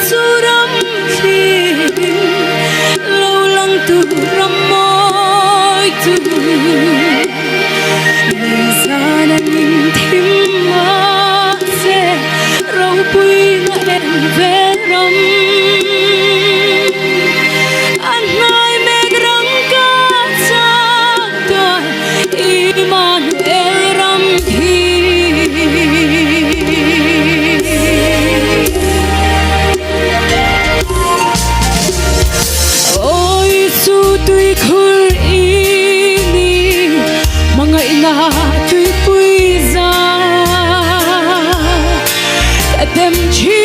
chu ram khi lâu lăng tu ram môi tu ngày xa nên thím hoa xe rau bùi ngã em về ram anh nói mẹ răng ca cha tôi Emmanuel ram thi ôi su tuy khul ini mga ina tuy quy ra em chi